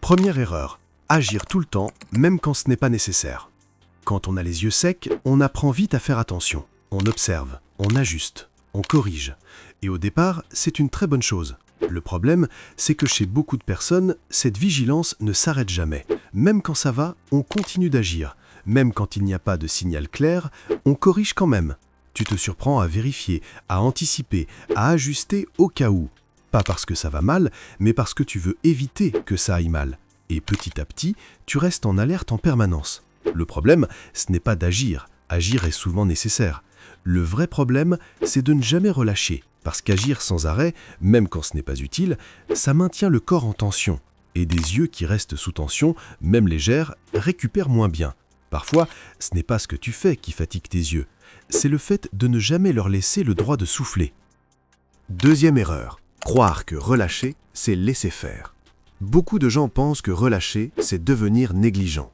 Première erreur, agir tout le temps, même quand ce n'est pas nécessaire. Quand on a les yeux secs, on apprend vite à faire attention. On observe, on ajuste, on corrige. Et au départ, c'est une très bonne chose. Le problème, c'est que chez beaucoup de personnes, cette vigilance ne s'arrête jamais. Même quand ça va, on continue d'agir. Même quand il n'y a pas de signal clair, on corrige quand même. Tu te surprends à vérifier, à anticiper, à ajuster au cas où. Pas parce que ça va mal, mais parce que tu veux éviter que ça aille mal. Et petit à petit, tu restes en alerte en permanence. Le problème, ce n'est pas d'agir. Agir est souvent nécessaire. Le vrai problème, c'est de ne jamais relâcher. Parce qu'agir sans arrêt, même quand ce n'est pas utile, ça maintient le corps en tension. Et des yeux qui restent sous tension, même légères, récupèrent moins bien. Parfois, ce n'est pas ce que tu fais qui fatigue tes yeux. C'est le fait de ne jamais leur laisser le droit de souffler. Deuxième erreur. Croire que relâcher, c'est laisser faire. Beaucoup de gens pensent que relâcher, c'est devenir négligent.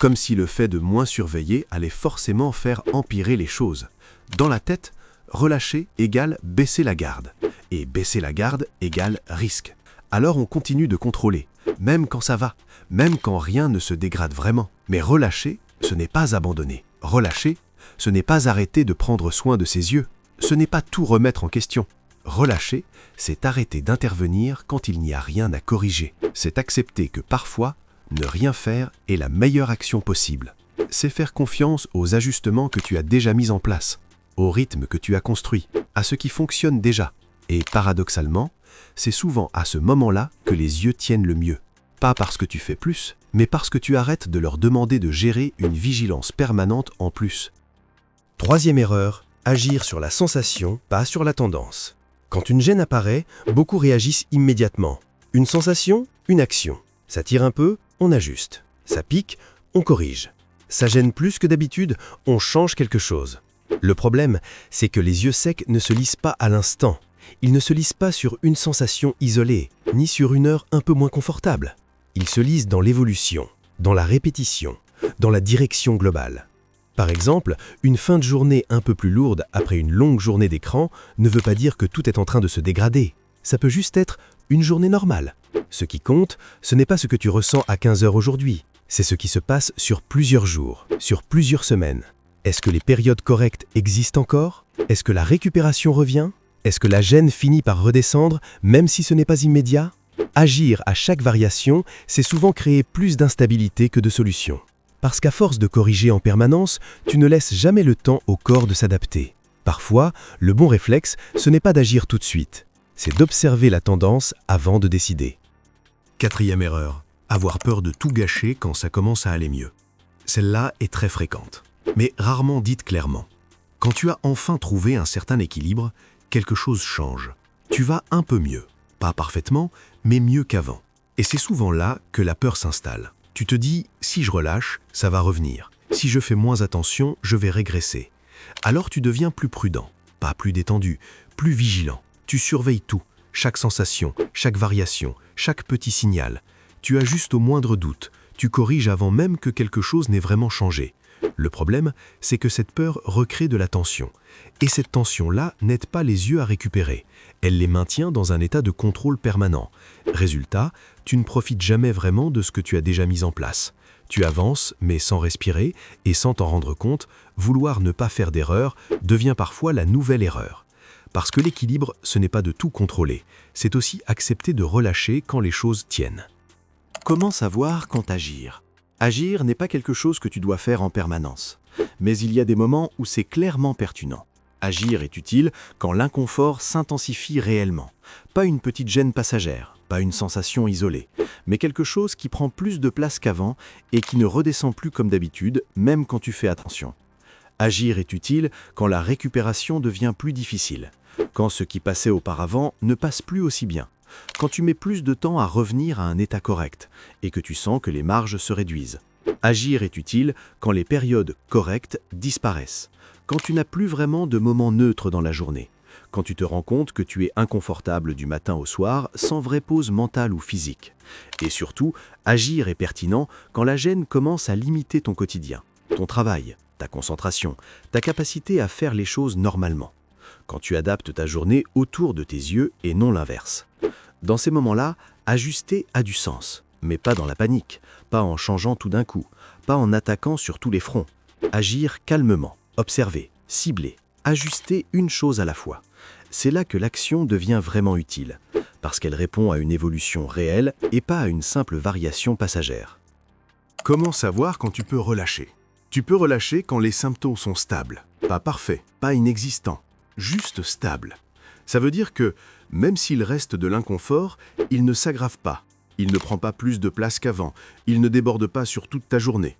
Comme si le fait de moins surveiller allait forcément faire empirer les choses. Dans la tête, relâcher égale baisser la garde. Et baisser la garde égale risque. Alors on continue de contrôler, même quand ça va, même quand rien ne se dégrade vraiment. Mais relâcher, ce n'est pas abandonner. Relâcher, ce n'est pas arrêter de prendre soin de ses yeux. Ce n'est pas tout remettre en question. Relâcher, c'est arrêter d'intervenir quand il n'y a rien à corriger. C'est accepter que parfois, ne rien faire est la meilleure action possible. C'est faire confiance aux ajustements que tu as déjà mis en place, au rythme que tu as construit, à ce qui fonctionne déjà. Et paradoxalement, c'est souvent à ce moment-là que les yeux tiennent le mieux. Pas parce que tu fais plus, mais parce que tu arrêtes de leur demander de gérer une vigilance permanente en plus. Troisième erreur, agir sur la sensation, pas sur la tendance. Quand une gêne apparaît, beaucoup réagissent immédiatement. Une sensation, une action. Ça tire un peu, on ajuste. Ça pique, on corrige. Ça gêne plus que d'habitude, on change quelque chose. Le problème, c'est que les yeux secs ne se lisent pas à l'instant. Ils ne se lisent pas sur une sensation isolée, ni sur une heure un peu moins confortable. Ils se lisent dans l'évolution, dans la répétition, dans la direction globale. Par exemple, une fin de journée un peu plus lourde après une longue journée d'écran ne veut pas dire que tout est en train de se dégrader. Ça peut juste être une journée normale. Ce qui compte, ce n'est pas ce que tu ressens à 15 heures aujourd'hui. C'est ce qui se passe sur plusieurs jours, sur plusieurs semaines. Est-ce que les périodes correctes existent encore? Est-ce que la récupération revient? Est-ce que la gêne finit par redescendre, même si ce n'est pas immédiat? Agir à chaque variation, c'est souvent créer plus d'instabilité que de solutions. Parce qu'à force de corriger en permanence, tu ne laisses jamais le temps au corps de s'adapter. Parfois, le bon réflexe, ce n'est pas d'agir tout de suite. C'est d'observer la tendance avant de décider. Quatrième erreur, avoir peur de tout gâcher quand ça commence à aller mieux. Celle-là est très fréquente, mais rarement dite clairement. Quand tu as enfin trouvé un certain équilibre, quelque chose change. Tu vas un peu mieux. Pas parfaitement, mais mieux qu'avant. Et c'est souvent là que la peur s'installe. Tu te dis, si je relâche, ça va revenir. Si je fais moins attention, je vais régresser. Alors tu deviens plus prudent, pas plus détendu, plus vigilant. Tu surveilles tout, chaque sensation, chaque variation, chaque petit signal. Tu ajustes au moindre doute, tu corriges avant même que quelque chose n'ait vraiment changé. Le problème, c'est que cette peur recrée de la tension. Et cette tension-là n'aide pas les yeux à récupérer. Elle les maintient dans un état de contrôle permanent. Résultat, tu ne profites jamais vraiment de ce que tu as déjà mis en place. Tu avances, mais sans respirer et sans t'en rendre compte, vouloir ne pas faire d'erreur devient parfois la nouvelle erreur. Parce que l'équilibre, ce n'est pas de tout contrôler. C'est aussi accepter de relâcher quand les choses tiennent. Comment savoir quand agir ? Agir n'est pas quelque chose que tu dois faire en permanence. Mais il y a des moments où c'est clairement pertinent. Agir est utile quand l'inconfort s'intensifie réellement. Pas une petite gêne passagère, pas une sensation isolée, mais quelque chose qui prend plus de place qu'avant et qui ne redescend plus comme d'habitude, même quand tu fais attention. Agir est utile quand la récupération devient plus difficile, quand ce qui passait auparavant ne passe plus aussi bien, quand tu mets plus de temps à revenir à un état correct et que tu sens que les marges se réduisent. Agir est utile quand les périodes correctes disparaissent, quand tu n'as plus vraiment de moments neutres dans la journée, quand tu te rends compte que tu es inconfortable du matin au soir sans vraie pause mentale ou physique. Et surtout, agir est pertinent quand la gêne commence à limiter ton quotidien, ton travail, ta concentration, ta capacité à faire les choses normalement. Quand tu adaptes ta journée autour de tes yeux et non l'inverse. Dans ces moments-là, ajuster a du sens. mais pas dans la panique, pas en changeant tout d'un coup, pas en attaquant sur tous les fronts. Agir calmement, observer, cibler, ajuster une chose à la fois. C'est là que l'action devient vraiment utile, parce qu'elle répond à une évolution réelle et pas à une simple variation passagère. Comment savoir quand tu peux relâcher? Tu peux relâcher quand les symptômes sont stables, pas parfaits, pas inexistants, juste stables. Ça veut dire que, même s'il reste de l'inconfort, il ne s'aggrave pas, il ne prend pas plus de place qu'avant, il ne déborde pas sur toute ta journée.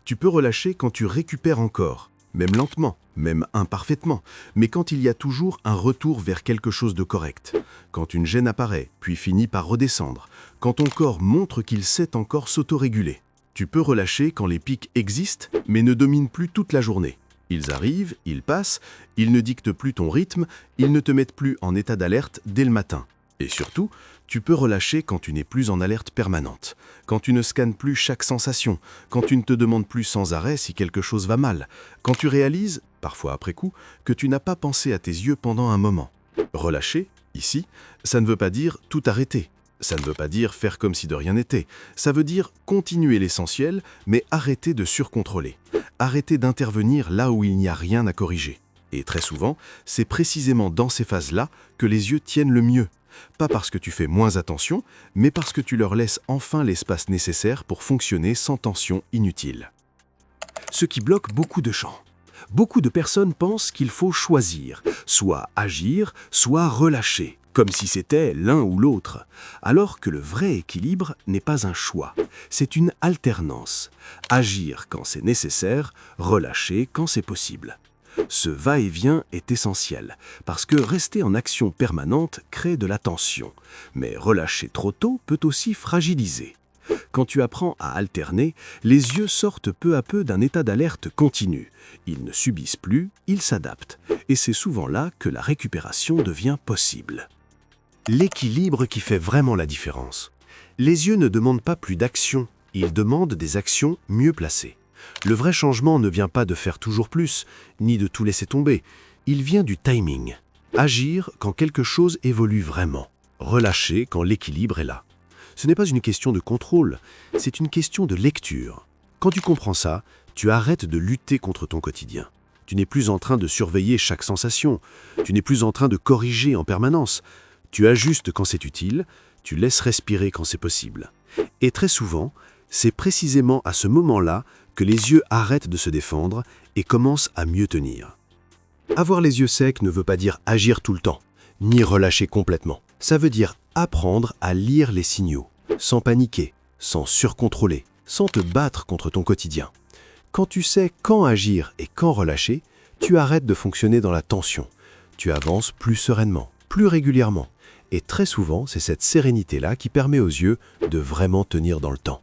Tu peux relâcher quand tu récupères encore, même lentement, même imparfaitement, mais quand il y a toujours un retour vers quelque chose de correct, quand une gêne apparaît, puis finit par redescendre, quand ton corps montre qu'il sait encore s'autoréguler. Tu peux relâcher quand les pics existent, mais ne dominent plus toute la journée. Ils arrivent, ils passent, ils ne dictent plus ton rythme, ils ne te mettent plus en état d'alerte dès le matin. Et surtout, tu peux relâcher quand tu n'es plus en alerte permanente, quand tu ne scannes plus chaque sensation, quand tu ne te demandes plus sans arrêt si quelque chose va mal, quand tu réalises, parfois après coup, que tu n'as pas pensé à tes yeux pendant un moment. Relâcher, ici, ça ne veut pas dire tout arrêter. Ça ne veut pas dire faire comme si de rien n'était. Ça veut dire continuer l'essentiel, mais arrêter de surcontrôler. Arrêter d'intervenir là où il n'y a rien à corriger. Et très souvent, c'est précisément dans ces phases-là que les yeux tiennent le mieux. Pas parce que tu fais moins attention, mais parce que tu leur laisses enfin l'espace nécessaire pour fonctionner sans tension inutile. Ce qui bloque beaucoup de gens. Beaucoup de personnes pensent qu'il faut choisir, soit agir, soit relâcher, comme si c'était l'un ou l'autre, alors que le vrai équilibre n'est pas un choix, c'est une alternance. Agir quand c'est nécessaire, relâcher quand c'est possible. Ce va-et-vient est essentiel, parce que rester en action permanente crée de la tension, mais relâcher trop tôt peut aussi fragiliser. Quand tu apprends à alterner, les yeux sortent peu à peu d'un état d'alerte continu. Ils ne subissent plus, ils s'adaptent, et c'est souvent là que la récupération devient possible. L'équilibre qui fait vraiment la différence. Les yeux ne demandent pas plus d'action, ils demandent des actions mieux placées. Le vrai changement ne vient pas de faire toujours plus, ni de tout laisser tomber. Il vient du timing. Agir quand quelque chose évolue vraiment. Relâcher quand l'équilibre est là. Ce n'est pas une question de contrôle, c'est une question de lecture. Quand tu comprends ça, tu arrêtes de lutter contre ton quotidien. Tu n'es plus en train de surveiller chaque sensation. Tu n'es plus en train de corriger en permanence. Tu ajustes quand c'est utile, tu laisses respirer quand c'est possible. Et très souvent, c'est précisément à ce moment-là que les yeux arrêtent de se défendre et commencent à mieux tenir. Avoir les yeux secs ne veut pas dire agir tout le temps, ni relâcher complètement. Ça veut dire apprendre à lire les signaux, sans paniquer, sans surcontrôler, sans te battre contre ton quotidien. Quand tu sais quand agir et quand relâcher, tu arrêtes de fonctionner dans la tension. Tu avances plus sereinement, plus régulièrement. Et très souvent, c'est cette sérénité-là qui permet aux yeux de vraiment tenir dans le temps.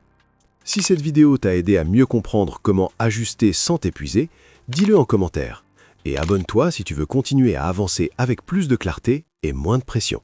Si cette vidéo t'a aidé à mieux comprendre comment ajuster sans t'épuiser, dis-le en commentaire. Et abonne-toi si tu veux continuer à avancer avec plus de clarté et moins de pression.